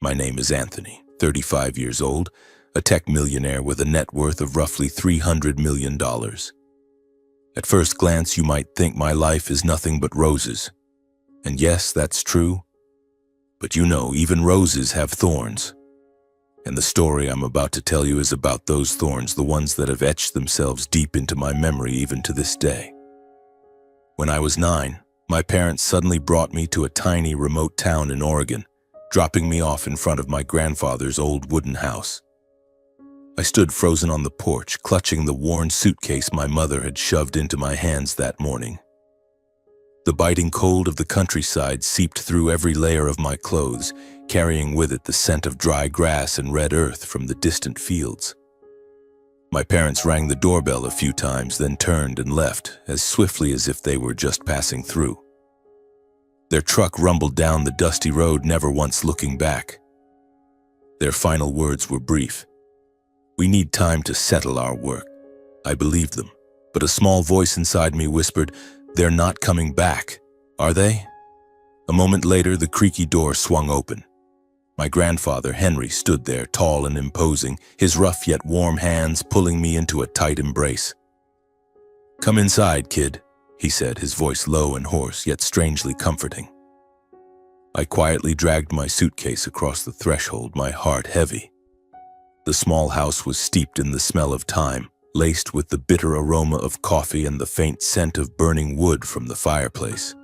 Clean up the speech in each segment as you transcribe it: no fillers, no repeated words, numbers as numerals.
My name is Anthony, 35 years old, a tech millionaire with a net worth of roughly $300 million. At first glance, you might think my life is nothing but roses. And yes, that's true. But you know, even roses have thorns. And the story I'm about to tell you is about those thorns, the ones that have etched themselves deep into my memory even to this day. When I was 9, my parents suddenly brought me to a tiny remote town in Oregon, dropping me off in front of my grandfather's old wooden house. I stood frozen on the porch, clutching the worn suitcase my mother had shoved into my hands that morning. The biting cold of the countryside seeped through every layer of my clothes, carrying with it the scent of dry grass and red earth from the distant fields. My parents rang the doorbell a few times, then turned and left as swiftly as if they were just passing through. Their truck rumbled down the dusty road, never once looking back. Their final words were brief. "We need time to settle our work." I believed them, but a small voice inside me whispered, "They're not coming back, are they?" A moment later, the creaky door swung open. My grandfather, Henry, stood there, tall and imposing, his rough yet warm hands pulling me into a tight embrace. "Come inside, kid," he said, his voice low and hoarse, yet strangely comforting. I quietly dragged my suitcase across the threshold, my heart heavy. The small house was steeped in the smell of time, laced with the bitter aroma of coffee and the faint scent of burning wood from the fireplace.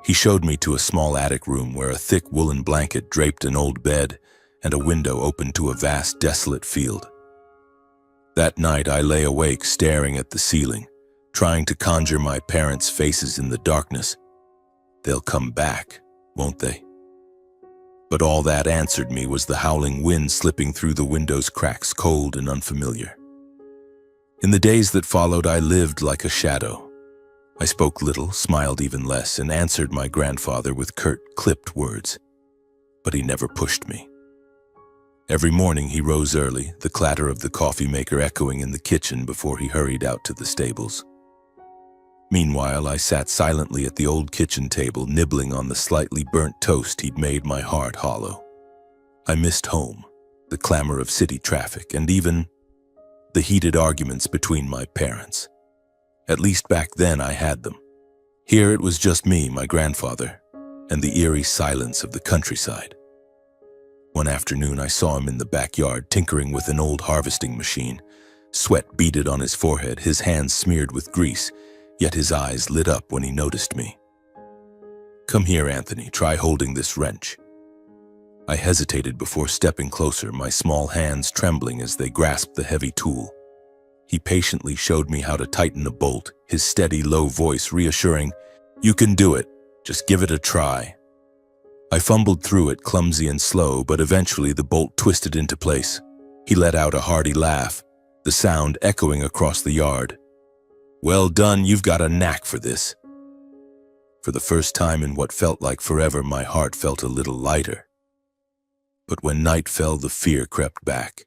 He showed me to a small attic room where a thick woolen blanket draped an old bed and a window opened to a vast, desolate field. That night I lay awake, staring at the ceiling, trying to conjure my parents' faces in the darkness. They'll come back, won't they? But all that answered me was the howling wind slipping through the window's cracks, cold and unfamiliar. In the days that followed, I lived like a shadow. I spoke little, smiled even less, and answered my grandfather with curt, clipped words. But he never pushed me. Every morning he rose early, the clatter of the coffee maker echoing in the kitchen before he hurried out to the stables. Meanwhile, I sat silently at the old kitchen table, nibbling on the slightly burnt toast he'd made my heart hollow. I missed home, the clamor of city traffic, and even the heated arguments between my parents. At least back then I had them. Here it was just me, my grandfather, and the eerie silence of the countryside. One afternoon I saw him in the backyard tinkering with an old harvesting machine. Sweat beaded on his forehead, his hands smeared with grease, yet his eyes lit up when he noticed me. "Come here, Anthony, try holding this wrench." I hesitated before stepping closer, my small hands trembling as they grasped the heavy tool. He patiently showed me how to tighten a bolt, his steady, low voice reassuring, "You can do it, just give it a try." I fumbled through it, clumsy and slow, but eventually the bolt twisted into place. He let out a hearty laugh, the sound echoing across the yard. "Well done, you've got a knack for this." For the first time in what felt like forever, my heart felt a little lighter. But when night fell, the fear crept back.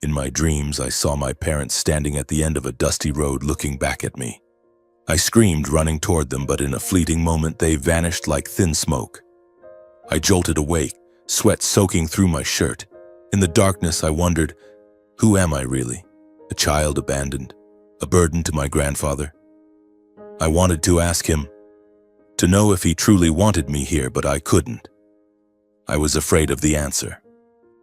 In my dreams, I saw my parents standing at the end of a dusty road looking back at me. I screamed, running toward them, but in a fleeting moment they vanished like thin smoke. I jolted awake, sweat soaking through my shirt. In the darkness, I wondered, who am I really? A child abandoned? A burden to my grandfather? I wanted to ask him, to know if he truly wanted me here, but I couldn't. I was afraid of the answer.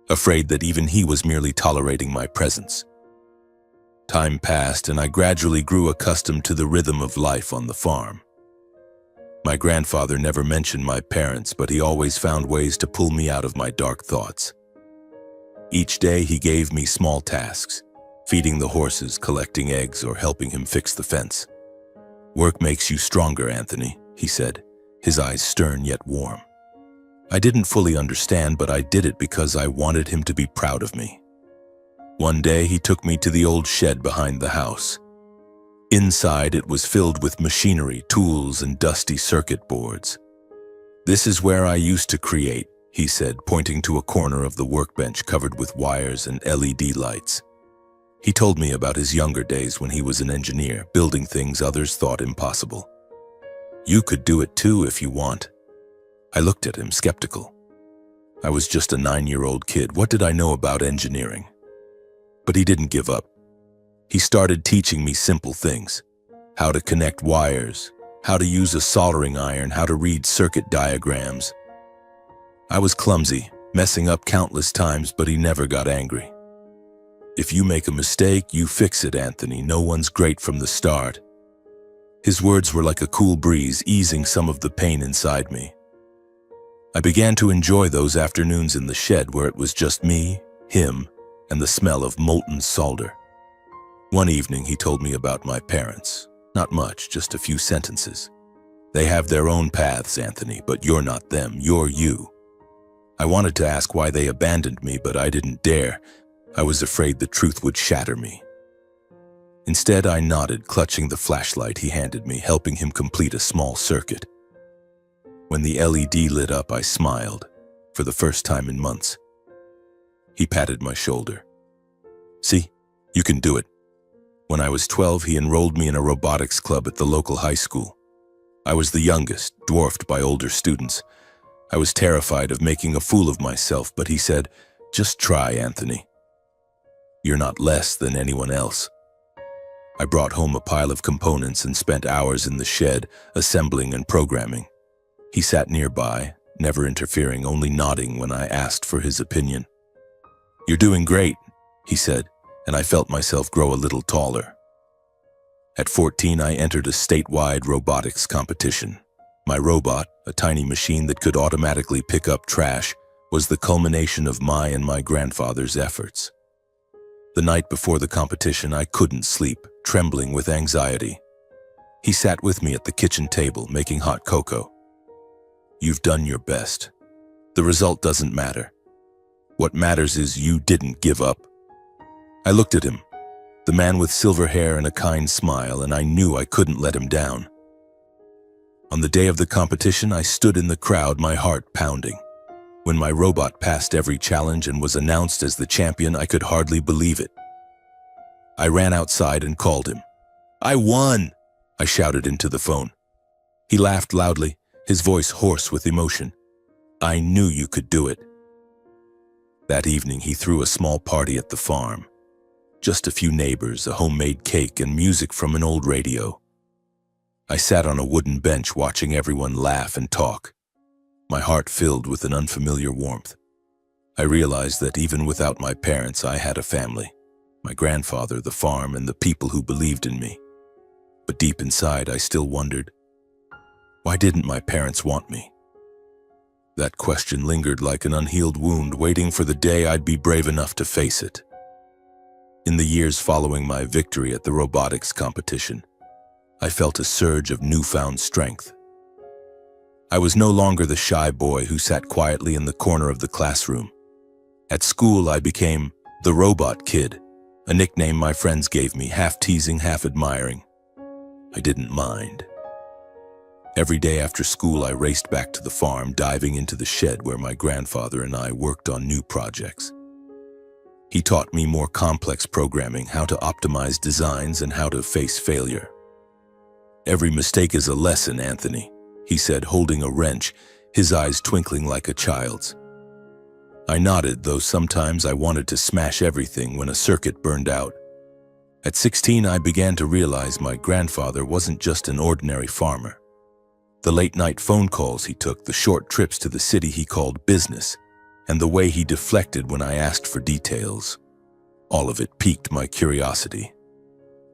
Afraid that even he was merely tolerating my presence. Time passed, and I gradually grew accustomed to the rhythm of life on the farm. My grandfather never mentioned my parents, but he always found ways to pull me out of my dark thoughts. Each day he gave me small tasks, feeding the horses, collecting eggs, or helping him fix the fence. "Work makes you stronger, Anthony," he said, his eyes stern yet warm. I didn't fully understand, but I did it because I wanted him to be proud of me. One day, he took me to the old shed behind the house. Inside, it was filled with machinery, tools, and dusty circuit boards. "This is where I used to create," he said, pointing to a corner of the workbench covered with wires and LED lights. He told me about his younger days when he was an engineer, building things others thought impossible. "You could do it too if you want." I looked at him, skeptical. I was just a 9-year-old kid. What did I know about engineering? But he didn't give up. He started teaching me simple things. How to connect wires, how to use a soldering iron, how to read circuit diagrams. I was clumsy, messing up countless times, but he never got angry. If you make a mistake, you fix it, Anthony. No one's great from the start. His words were like a cool breeze, easing some of the pain inside me. I began to enjoy those afternoons in the shed where it was just me, him, and the smell of molten solder. One evening, he told me about my parents. Not much, just a few sentences. They have their own paths, Anthony, but you're not them, you're you. I wanted to ask why they abandoned me, but I didn't dare. I was afraid the truth would shatter me. Instead, I nodded, clutching the flashlight he handed me, helping him complete a small circuit. When the LED lit up, I smiled, for the first time in months. He patted my shoulder. See, you can do it. When I was 12, he enrolled me in a robotics club at the local high school. I was the youngest, dwarfed by older students. I was terrified of making a fool of myself, but he said, "Just try, Anthony. You're not less than anyone else." I brought home a pile of components and spent hours in the shed, assembling and programming. He sat nearby, never interfering, only nodding when I asked for his opinion. "You're doing great," he said, and I felt myself grow a little taller. At 14, I entered a statewide robotics competition. My robot, a tiny machine that could automatically pick up trash, was the culmination of my and my grandfather's efforts. The night before the competition, I couldn't sleep, trembling with anxiety. He sat with me at the kitchen table, making hot cocoa. "You've done your best. The result doesn't matter. What matters is you didn't give up." I looked at him, the man with silver hair and a kind smile, and I knew I couldn't let him down. On the day of the competition, I stood in the crowd, my heart pounding. When my robot passed every challenge and was announced as the champion, I could hardly believe it. I ran outside and called him. "I won!" I shouted into the phone. He laughed loudly, his voice hoarse with emotion. "I knew you could do it." That evening, he threw a small party at the farm. Just a few neighbors, a homemade cake, and music from an old radio. I sat on a wooden bench watching everyone laugh and talk, my heart filled with an unfamiliar warmth. I realized that even without my parents, I had a family. My grandfather, the farm, and the people who believed in me. But deep inside, I still wondered, why didn't my parents want me? That question lingered like an unhealed wound, waiting for the day I'd be brave enough to face it. In the years following my victory at the robotics competition, I felt a surge of newfound strength. I was no longer the shy boy who sat quietly in the corner of the classroom. At school, I became the Robot Kid, a nickname my friends gave me, half teasing, half admiring. I didn't mind. Every day after school, I raced back to the farm, diving into the shed where my grandfather and I worked on new projects. He taught me more complex programming, how to optimize designs, and how to face failure. "Every mistake is a lesson, Anthony," he said, holding a wrench, his eyes twinkling like a child's. I nodded, though sometimes I wanted to smash everything when a circuit burned out. At 16, I began to realize my grandfather wasn't just an ordinary farmer. The late-night phone calls he took, the short trips to the city he called business, and the way he deflected when I asked for details. All of it piqued my curiosity.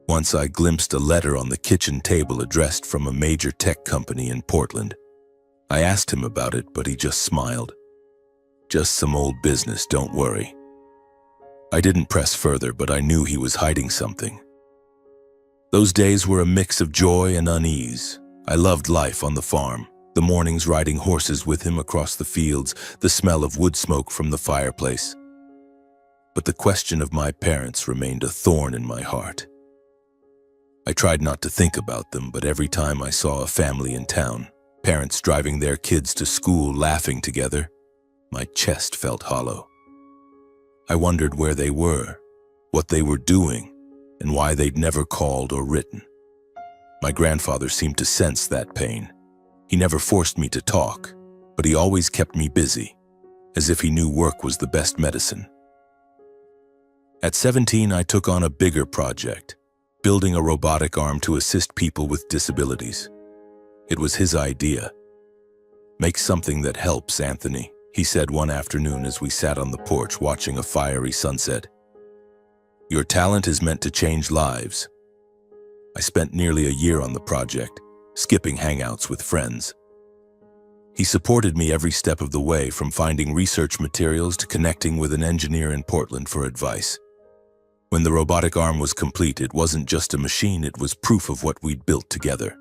Once I glimpsed a letter on the kitchen table addressed from a major tech company in Portland. I asked him about it, but he just smiled. "Just some old business, don't worry." I didn't press further, but I knew he was hiding something. Those days were a mix of joy and unease. I loved life on the farm, the mornings riding horses with him across the fields, the smell of wood smoke from the fireplace. But the question of my parents remained a thorn in my heart. I tried not to think about them, but every time I saw a family in town, parents driving their kids to school, laughing together, my chest felt hollow. I wondered where they were, what they were doing, and why they'd never called or written. My grandfather seemed to sense that pain. He never forced me to talk, but he always kept me busy. as if he knew work was the best medicine. At 17, I took on a bigger project, building a robotic arm to assist people with disabilities. It was his idea. "Make something that helps, Anthony," he said one afternoon as we sat on the porch watching a fiery sunset. "Your talent is meant to change lives." I spent nearly a year on the project, skipping hangouts with friends. He supported me every step of the way, from finding research materials to connecting with an engineer in Portland for advice. When the robotic arm was complete, it wasn't just a machine, it was proof of what we'd built together.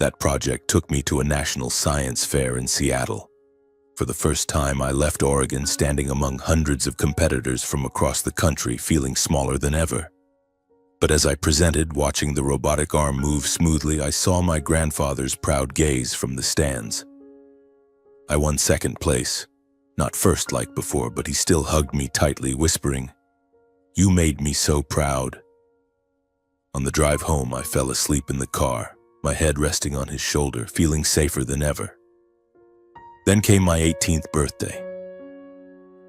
That project took me to a national science fair in Seattle. For the first time, I left Oregon standing among hundreds of competitors from across the country, feeling smaller than ever. But as I presented, watching the robotic arm move smoothly, I saw my grandfather's proud gaze from the stands. I won second place, not first like before, but he still hugged me tightly, whispering, "You made me so proud." On the drive home, I fell asleep in the car, my head resting on his shoulder, feeling safer than ever. Then came my 18th birthday.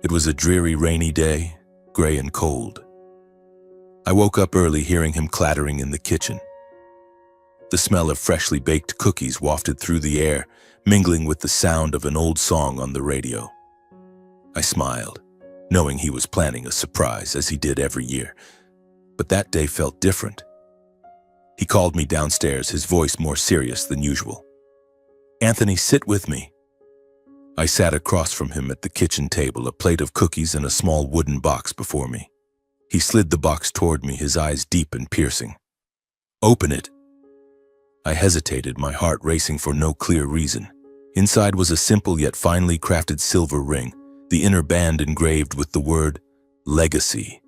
It was a dreary, rainy day, gray and cold. I woke up early hearing him clattering in the kitchen. The smell of freshly baked cookies wafted through the air, mingling with the sound of an old song on the radio. I smiled, knowing he was planning a surprise, as he did every year. But that day felt different. He called me downstairs, his voice more serious than usual. "Anthony, sit with me." I sat across from him at the kitchen table, a plate of cookies and a small wooden box before me. He slid the box toward me, his eyes deep and piercing. "Open it." I hesitated, my heart racing for no clear reason. Inside was a simple yet finely crafted silver ring, the inner band engraved with the word legacy.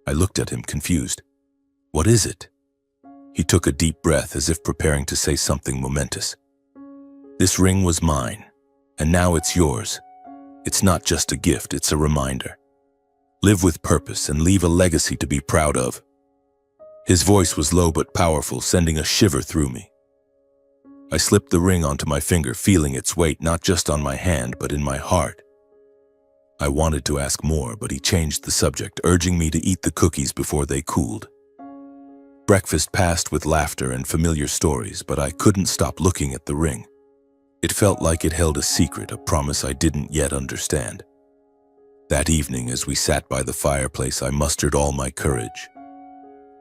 I looked at him, confused. "What is it?" He took a deep breath, as if preparing to say something momentous. "This ring was mine, and now it's yours. It's not just a gift, it's a reminder. Live with purpose and leave a legacy to be proud of." His voice was low but powerful, sending a shiver through me. I slipped the ring onto my finger, feeling its weight not just on my hand but in my heart. I wanted to ask more, but he changed the subject, urging me to eat the cookies before they cooled. Breakfast passed with laughter and familiar stories, but I couldn't stop looking at the ring. It felt like it held a secret, a promise I didn't yet understand. That evening, as we sat by the fireplace, I mustered all my courage.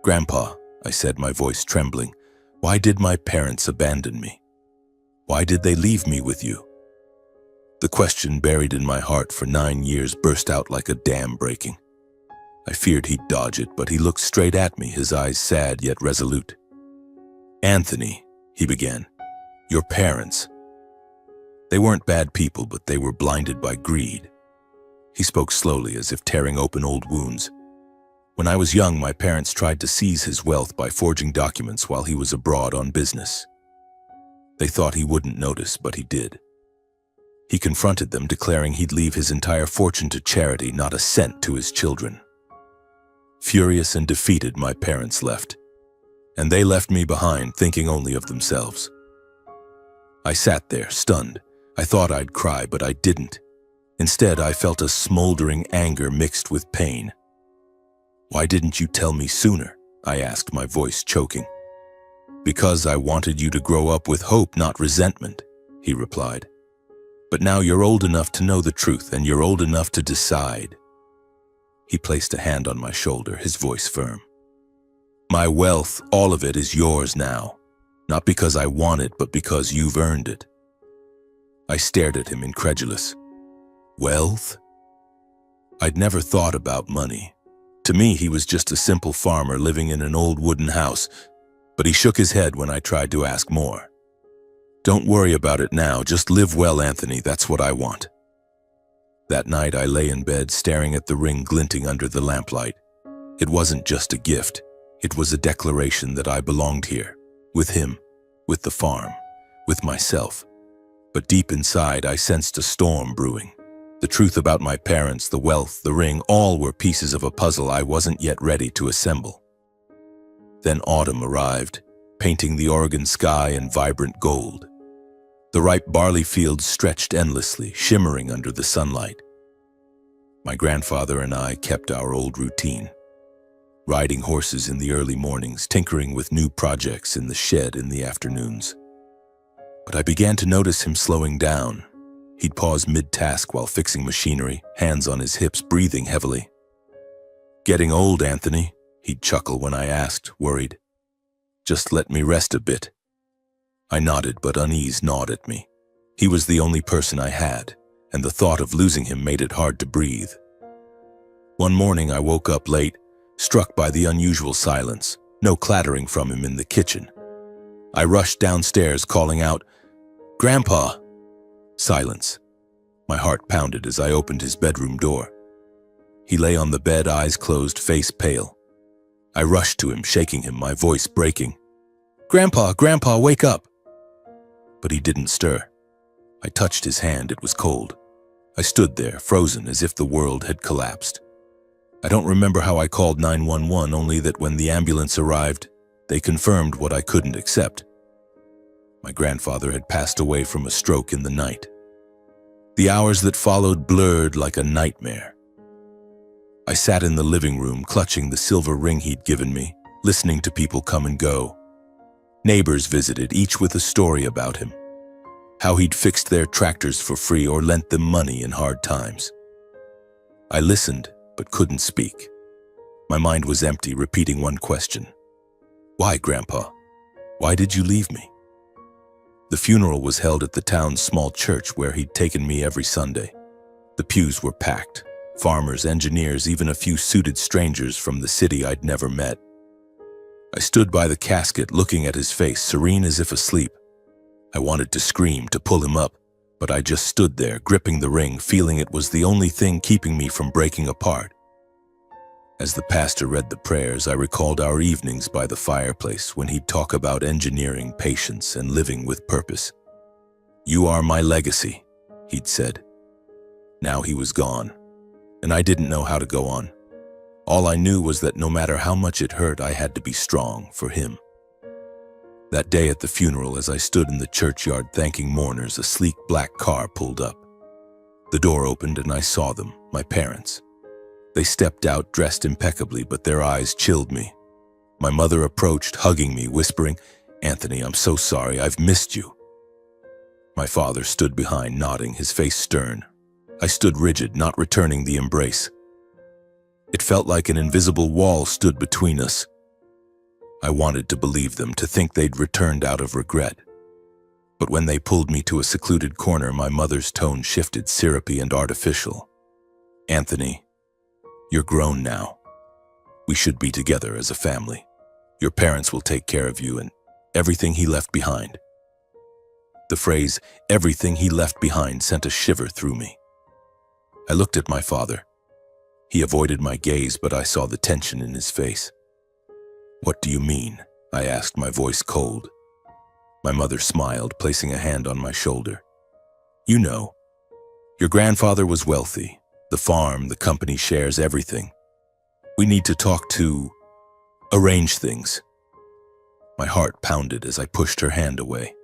"Grandpa," I said, my voice trembling, "why did my parents abandon me? Why did they leave me with you?" The question, buried in my heart for 9 years, burst out like a dam breaking. I feared he'd dodge it, but he looked straight at me, his eyes sad yet resolute. "Anthony," he began, "your parents. They weren't bad people, but they were blinded by greed." He spoke slowly, as if tearing open old wounds. "When I was young, my parents tried to seize his wealth by forging documents while he was abroad on business. They thought he wouldn't notice, but he did. He confronted them, declaring he'd leave his entire fortune to charity, not a cent to his children. Furious and defeated, my parents left. And they left me behind, thinking only of themselves. I sat there, stunned. I thought I'd cry, but I didn't. Instead, I felt a smoldering anger mixed with pain. "Why didn't you tell me sooner?" I asked, my voice choking. "Because I wanted you to grow up with hope, not resentment," he replied. "But now you're old enough to know the truth, and you're old enough to decide." He placed a hand on my shoulder, his voice firm. "My wealth, all of it, is yours now. Not because I want it, but because you've earned it." I stared at him, incredulous. Wealth? I'd never thought about money. To me, he was just a simple farmer living in an old wooden house, but he shook his head when I tried to ask more. "Don't worry about it now, just live well, Anthony, that's what I want." That night, I lay in bed, staring at the ring glinting under the lamplight. It wasn't just a gift. It was a declaration that I belonged here, with him, with the farm, with myself. But deep inside, I sensed a storm brewing. The truth about my parents, the wealth, the ring, all were pieces of a puzzle I wasn't yet ready to assemble. Then autumn arrived, painting the Oregon sky in vibrant gold. The ripe barley fields stretched endlessly, shimmering under the sunlight. My grandfather and I kept our old routine, riding horses in the early mornings, tinkering with new projects in the shed in the afternoons. But I began to notice him slowing down. He'd pause mid-task while fixing machinery, hands on his hips, breathing heavily. "Getting old, Anthony," he'd chuckle when I asked, worried. "Just let me rest a bit." I nodded, but unease gnawed at me. He was the only person I had, and the thought of losing him made it hard to breathe. One morning I woke up late, struck by the unusual silence, no clattering from him in the kitchen. I rushed downstairs, calling out, "Grandpa!" Silence. My heart pounded as I opened his bedroom door. He lay on the bed, eyes closed, face pale. I rushed to him, shaking him, my voice breaking. "Grandpa, Grandpa, wake up!" But he didn't stir. I touched his hand, it was cold. I stood there, frozen, as if the world had collapsed. I don't remember how I called 911, only that when the ambulance arrived, they confirmed what I couldn't accept. My grandfather had passed away from a stroke in the night. The hours that followed blurred like a nightmare. I sat in the living room, clutching the silver ring he'd given me, listening to people come and go. Neighbors visited, each with a story about him. How he'd fixed their tractors for free or lent them money in hard times. I listened, but couldn't speak. My mind was empty, repeating one question. "Why, Grandpa? Why did you leave me?" The funeral was held at the town's small church where he'd taken me every Sunday. The pews were packed. Farmers, engineers, even a few suited strangers from the city I'd never met. I stood by the casket, looking at his face, serene as if asleep. I wanted to scream, to pull him up, but I just stood there, gripping the ring, feeling it was the only thing keeping me from breaking apart. As the pastor read the prayers, I recalled our evenings by the fireplace when he'd talk about engineering, patience, and living with purpose. "You are my legacy," he'd said. Now he was gone, and I didn't know how to go on. All I knew was that no matter how much it hurt, I had to be strong for him. That day at the funeral, as I stood in the churchyard thanking mourners, a sleek black car pulled up. The door opened and I saw them, my parents. They stepped out dressed impeccably, but their eyes chilled me. My mother approached, hugging me, whispering, "Anthony, I'm so sorry, I've missed you." My father stood behind, nodding, his face stern. I stood rigid, not returning the embrace. It felt like an invisible wall stood between us. I wanted to believe them, to think they'd returned out of regret. But when they pulled me to a secluded corner, my mother's tone shifted, syrupy and artificial. "Anthony, you're grown now. We should be together as a family. Your parents will take care of you and everything he left behind." The phrase, "everything he left behind," sent a shiver through me. I looked at my father. He avoided my gaze, but I saw the tension in his face. "What do you mean?" I asked, my voice cold. My mother smiled, placing a hand on my shoulder. "You know, your grandfather was wealthy. The farm, the company shares, everything. We need to talk to arrange things." My heart pounded as I pushed her hand away.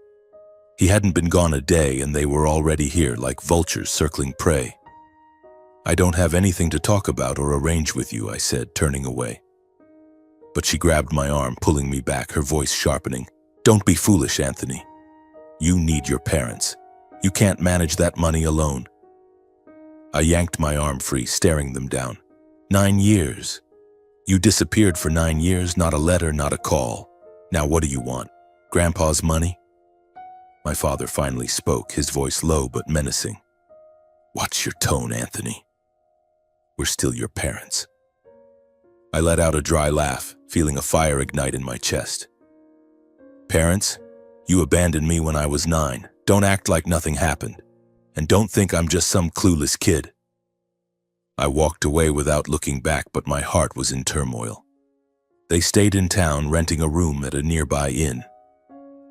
He hadn't been gone a day, and they were already here like vultures circling prey. "I don't have anything to talk about or arrange with you," I said, turning away. But she grabbed my arm, pulling me back, her voice sharpening. "Don't be foolish, Anthony. You need your parents. You can't manage that money alone." I yanked my arm free, staring them down. 9 years. You disappeared for 9 years, not a letter, not a call. Now what do you want? Grandpa's money? My father finally spoke, his voice low but menacing. "Watch your tone, Anthony. We're still your parents." I let out a dry laugh, feeling a fire ignite in my chest. "Parents, you abandoned me when I was 9. Don't act like nothing happened. And don't think I'm just some clueless kid." I walked away without looking back, but my heart was in turmoil. They stayed in town, renting a room at a nearby inn.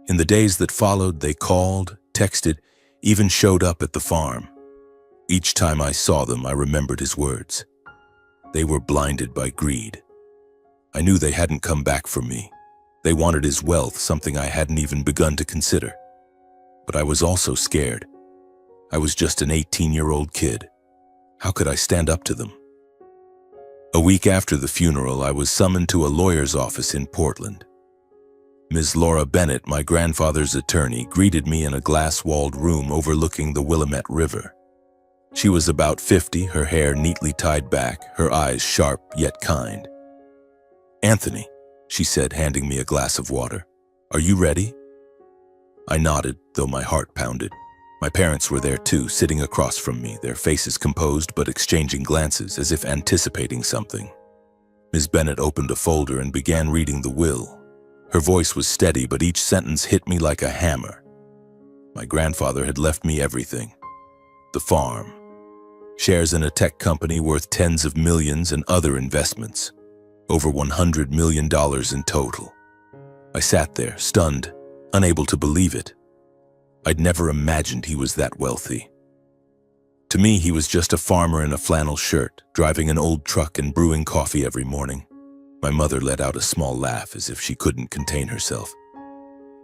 In the days that followed, they called, texted, even showed up at the farm. Each time I saw them, I remembered his words. They were blinded by greed. I knew they hadn't come back for me. They wanted his wealth, something I hadn't even begun to consider. But I was also scared. I was just an 18-year-old kid. How could I stand up to them? A week after the funeral, I was summoned to a lawyer's office in Portland. Ms. Laura Bennett, my grandfather's attorney, greeted me in a glass-walled room overlooking the Willamette River. She was about 50, her hair neatly tied back, her eyes sharp yet kind. "Anthony," she said, handing me a glass of water. "Are you ready?" I nodded, though my heart pounded. My parents were there too, sitting across from me, their faces composed but exchanging glances as if anticipating something. Ms. Bennett opened a folder and began reading the will. Her voice was steady, but each sentence hit me like a hammer. My grandfather had left me everything. The farm, shares in a tech company worth tens of millions, and other investments. Over $100 million in total. I sat there, stunned, unable to believe it. I'd never imagined he was that wealthy. To me, he was just a farmer in a flannel shirt, driving an old truck and brewing coffee every morning. My mother let out a small laugh as if she couldn't contain herself.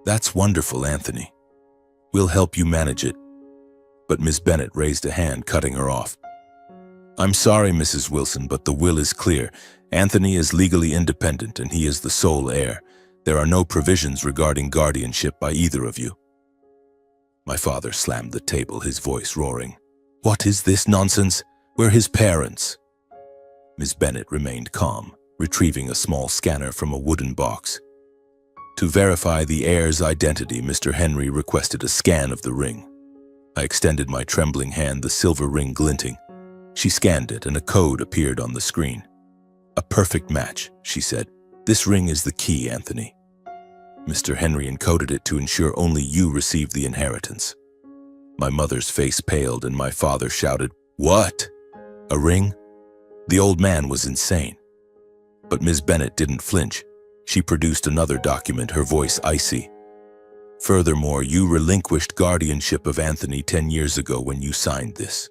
"That's wonderful, Anthony. We'll help you manage it." But Ms. Bennett raised a hand, cutting her off. "I'm sorry, Mrs. Wilson, but the will is clear. Anthony is legally independent and he is the sole heir. There are no provisions regarding guardianship by either of you." My father slammed the table, his voice roaring. "What is this nonsense? We're his parents." Ms. Bennett remained calm, retrieving a small scanner from a wooden box. To verify the heir's identity, Mr. Henry requested a scan of the ring. I extended my trembling hand, the silver ring glinting. She scanned it and a code appeared on the screen. "A perfect match," she said. "This ring is the key, Anthony." Mr. Henry encoded it to ensure only you received the inheritance. My mother's face paled and my father shouted, "What? A ring?" The old man was insane. But Ms. Bennett didn't flinch. She produced another document, her voice icy. "Furthermore, you relinquished guardianship of Anthony 10 years ago when you signed this.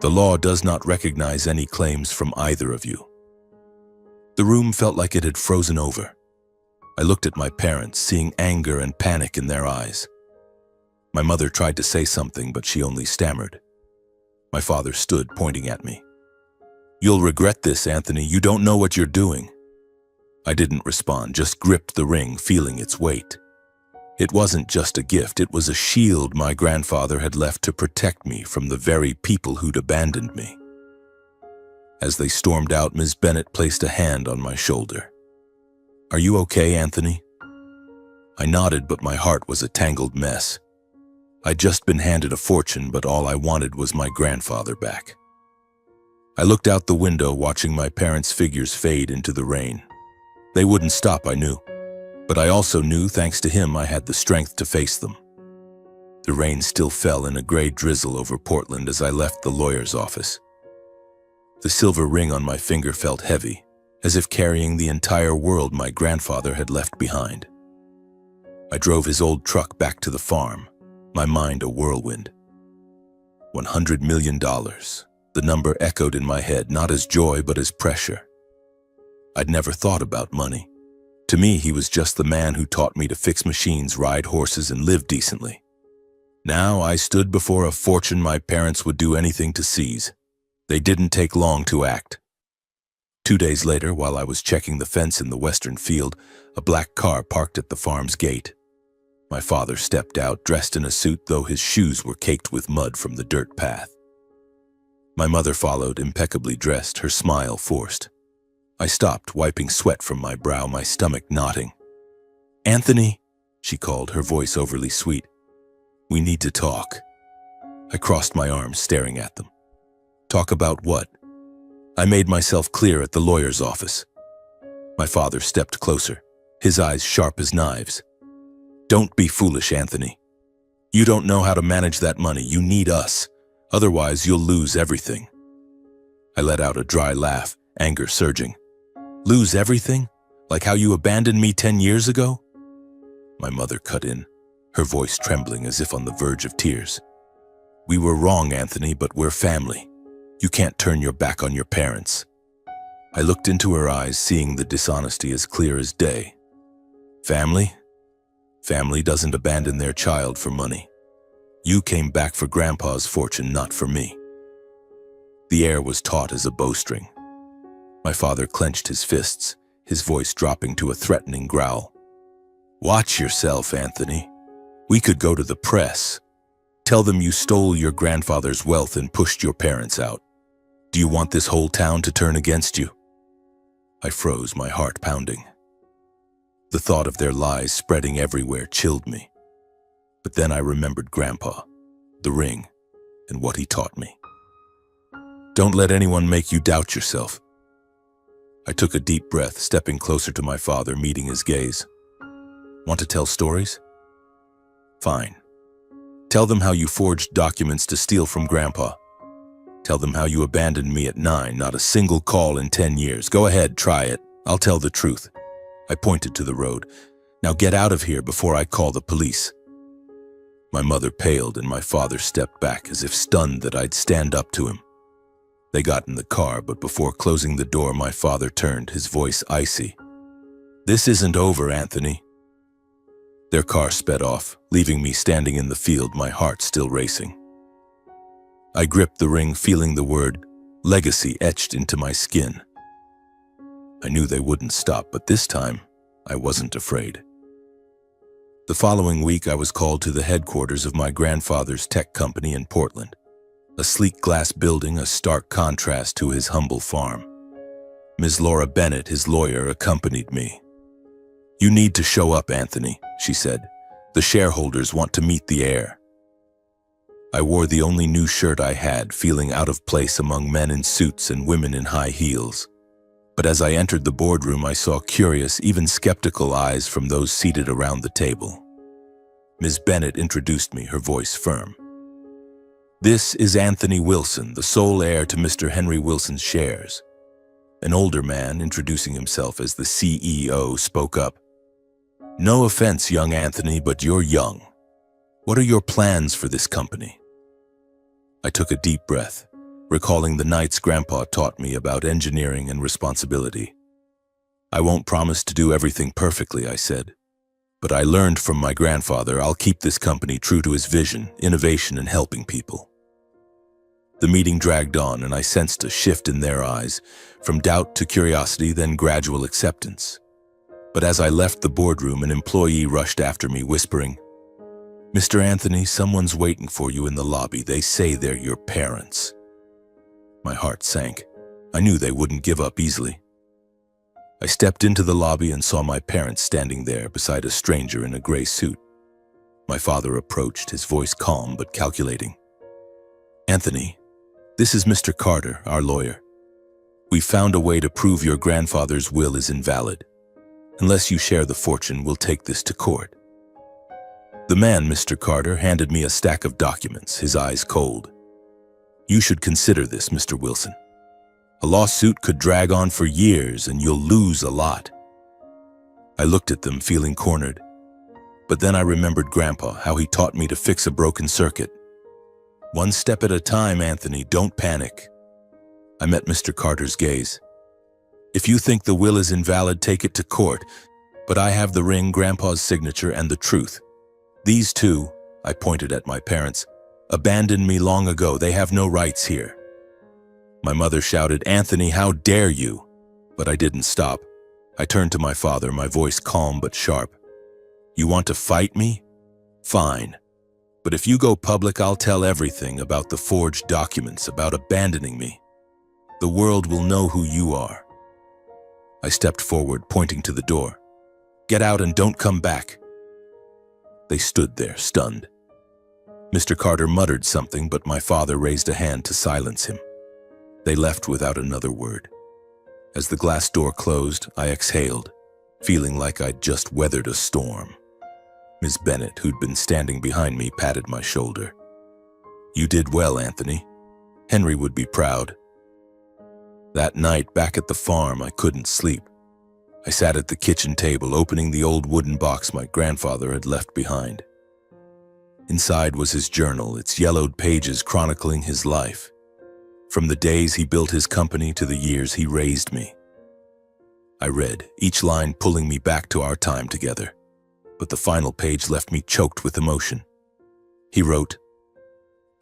The law does not recognize any claims from either of you." The room felt like it had frozen over. I looked at my parents, seeing anger and panic in their eyes. My mother tried to say something, but she only stammered. My father stood, pointing at me. "You'll regret this, Anthony. You don't know what you're doing." I didn't respond, just gripped the ring, feeling its weight. It wasn't just a gift, it was a shield my grandfather had left to protect me from the very people who'd abandoned me. As they stormed out, Ms. Bennett placed a hand on my shoulder. "Are you okay, Anthony?" I nodded, but my heart was a tangled mess. I'd just been handed a fortune, but all I wanted was my grandfather back. I looked out the window, watching my parents' figures fade into the rain. They wouldn't stop, I knew. But I also knew, thanks to him, I had the strength to face them. The rain still fell in a gray drizzle over Portland as I left the lawyer's office. The silver ring on my finger felt heavy, as if carrying the entire world my grandfather had left behind. I drove his old truck back to the farm, my mind a whirlwind. $100 million. The number echoed in my head, not as joy but as pressure. I'd never thought about money. To me, he was just the man who taught me to fix machines, ride horses, and live decently. Now I stood before a fortune my parents would do anything to seize. They didn't take long to act. 2 days later, while I was checking the fence in the western field, a black car parked at the farm's gate. My father stepped out, dressed in a suit, though his shoes were caked with mud from the dirt path. My mother followed, impeccably dressed, her smile forced. I stopped, wiping sweat from my brow, my stomach knotting. "Anthony," she called, her voice overly sweet. "We need to talk." I crossed my arms, staring at them. "Talk about what?" I made myself clear at the lawyer's office. My father stepped closer, his eyes sharp as knives. "Don't be foolish, Anthony. You don't know how to manage that money. You need us. Otherwise, you'll lose everything." I let out a dry laugh, anger surging. "Lose everything? Like how you abandoned me 10 years ago?" My mother cut in, her voice trembling as if on the verge of tears. "We were wrong, Anthony, but we're family. You can't turn your back on your parents." I looked into her eyes, seeing the dishonesty as clear as day. "Family? Family doesn't abandon their child for money. You came back for Grandpa's fortune, not for me." The air was taut as a bowstring. My father clenched his fists, his voice dropping to a threatening growl. "Watch yourself, Anthony. We could go to the press. Tell them you stole your grandfather's wealth and pushed your parents out. Do you want this whole town to turn against you?" I froze, my heart pounding. The thought of their lies spreading everywhere chilled me. But then I remembered Grandpa, the ring, and what he taught me. Don't let anyone make you doubt yourself. I took a deep breath, stepping closer to my father, meeting his gaze. Want to tell stories? Fine. Tell them how you forged documents to steal from Grandpa. Tell them how you abandoned me at 9, not a single call in 10 years. Go ahead, try it. I'll tell the truth. I pointed to the road. Now get out of here before I call the police. My mother paled and my father stepped back as if stunned that I'd stand up to him. They got in the car, but before closing the door, my father turned, his voice icy. "This isn't over, Anthony." Their car sped off, leaving me standing in the field, my heart still racing. I gripped the ring, feeling the word legacy etched into my skin. I knew they wouldn't stop, but this time, I wasn't afraid. The following week, I was called to the headquarters of my grandfather's tech company in Portland. A sleek glass building, a stark contrast to his humble farm. Ms. Laura Bennett, his lawyer, accompanied me. "You need to show up, Anthony," she said. "The shareholders want to meet the heir." I wore the only new shirt I had, feeling out of place among men in suits and women in high heels. But as I entered the boardroom, I saw curious, even skeptical eyes from those seated around the table. Ms. Bennett introduced me, her voice firm. "This is Anthony Wilson, the sole heir to Mr. Henry Wilson's shares." An older man, introducing himself as the CEO, spoke up. "No offense, young Anthony, but you're young. What are your plans for this company?" I took a deep breath, recalling the nights Grandpa taught me about engineering and responsibility. "I won't promise to do everything perfectly," I said. "But I learned from my grandfather I'll keep this company true to his vision, innovation, and helping people." The meeting dragged on, and I sensed a shift in their eyes, from doubt to curiosity, then gradual acceptance. But as I left the boardroom, an employee rushed after me, whispering, "Mr. Anthony, someone's waiting for you in the lobby. They say they're your parents." My heart sank. I knew they wouldn't give up easily. I stepped into the lobby and saw my parents standing there beside a stranger in a gray suit. My father approached, his voice calm but calculating. "Anthony, this is Mr. Carter, our lawyer. We found a way to prove your grandfather's will is invalid. Unless you share the fortune, we'll take this to court." The man, Mr. Carter, handed me a stack of documents, his eyes cold. "You should consider this, Mr. Wilson. A lawsuit could drag on for years and you'll lose a lot." I looked at them, feeling cornered. But then I remembered Grandpa, how he taught me to fix a broken circuit. "One step at a time, Anthony, don't panic." I met Mr. Carter's gaze. "If you think the will is invalid, take it to court. But I have the ring, Grandpa's signature, and the truth. These two," I pointed at my parents, "abandoned me long ago. They have no rights here." My mother shouted, "Anthony, how dare you?" But I didn't stop. I turned to my father, my voice calm but sharp. "You want to fight me? Fine. But if you go public, I'll tell everything about the forged documents, about abandoning me. The world will know who you are." I stepped forward, pointing to the door. "Get out and don't come back." They stood there, stunned. Mr. Carter muttered something, but my father raised a hand to silence him. They left without another word. As the glass door closed, I exhaled, feeling like I'd just weathered a storm. Ms. Bennett, who'd been standing behind me, patted my shoulder. "You did well, Anthony. Henry would be proud." That night, back at the farm, I couldn't sleep. I sat at the kitchen table, opening the old wooden box my grandfather had left behind. Inside was his journal, its yellowed pages chronicling his life, from the days he built his company to the years he raised me. I read, each line pulling me back to our time together, but the final page left me choked with emotion. He wrote,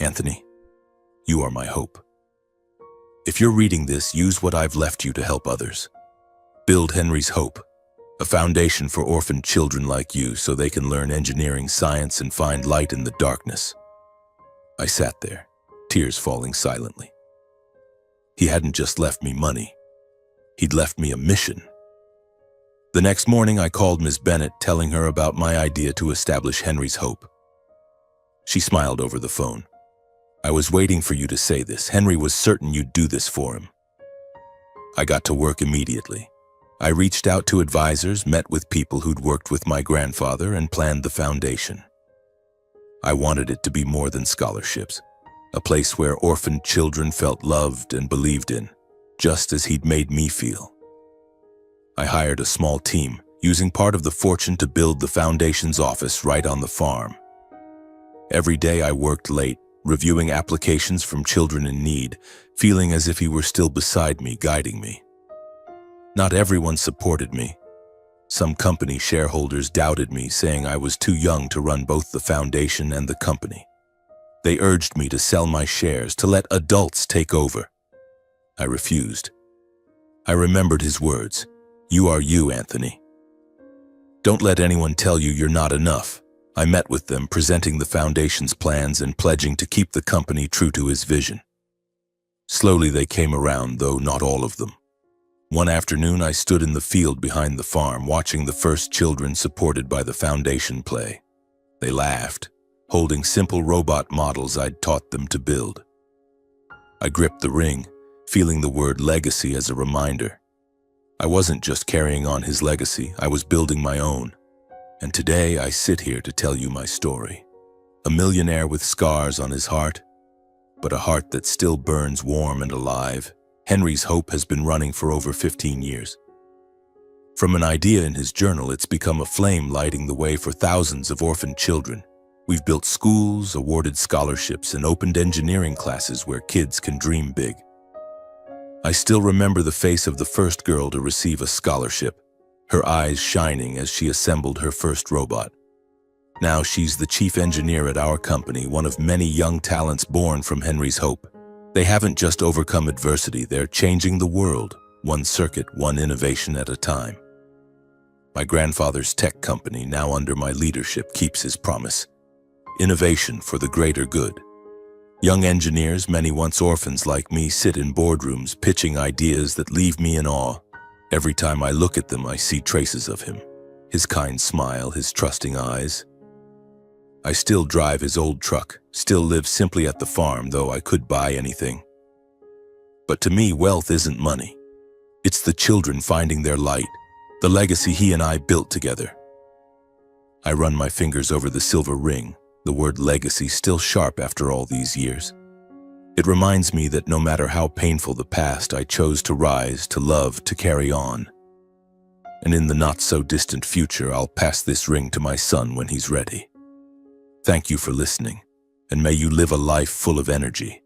Anthony, you are my hope. If you're reading this, use what I've left you to help others. Build Henry's Hope, a foundation for orphaned children like you so they can learn engineering, science, and find light in the darkness. I sat there, tears falling silently. He hadn't just left me money. He'd left me a mission. The next morning, I called Ms. Bennett, telling her about my idea to establish Henry's Hope. She smiled over the phone. I was waiting for you to say this. Henry was certain you'd do this for him. I got to work immediately. I reached out to advisors, met with people who'd worked with my grandfather, and planned the foundation. I wanted it to be more than scholarships, a place where orphaned children felt loved and believed in, just as he'd made me feel. I hired a small team, using part of the fortune to build the foundation's office right on the farm. Every day I worked late, reviewing applications from children in need, feeling as if he were still beside me, guiding me. Not everyone supported me. Some company shareholders doubted me, saying I was too young to run both the foundation and the company. They urged me to sell my shares, to let adults take over. I refused. I remembered his words, "You are you, Anthony. Don't let anyone tell you you're not enough." I met with them, presenting the foundation's plans and pledging to keep the company true to his vision. Slowly they came around, though not all of them. One afternoon, I stood in the field behind the farm, watching the first children supported by the foundation play. They laughed, holding simple robot models I'd taught them to build. I gripped the ring, feeling the word legacy as a reminder. I wasn't just carrying on his legacy, I was building my own. And today I sit here to tell you my story. A millionaire with scars on his heart, but a heart that still burns warm and alive. Henry's Hope has been running for over 15 years. From an idea in his journal, it's become a flame lighting the way for thousands of orphaned children. We've built schools, awarded scholarships, and opened engineering classes where kids can dream big. I still remember the face of the first girl to receive a scholarship, her eyes shining as she assembled her first robot. Now she's the chief engineer at our company, one of many young talents born from Henry's Hope. They haven't just overcome adversity, they're changing the world, one circuit, one innovation at a time. My grandfather's tech company, now under my leadership, keeps his promise. Innovation for the greater good. Young engineers, many once orphans like me, sit in boardrooms pitching ideas that leave me in awe. Every time I look at them, I see traces of him. His kind smile, his trusting eyes. I still drive his old truck, still live simply at the farm, though I could buy anything. But to me, wealth isn't money. It's the children finding their light, the legacy he and I built together. I run my fingers over the silver ring, the word legacy still sharp after all these years. It reminds me that no matter how painful the past, I chose to rise, to love, to carry on. And in the not-so-distant future, I'll pass this ring to my son when he's ready. Thank you for listening, and may you live a life full of energy.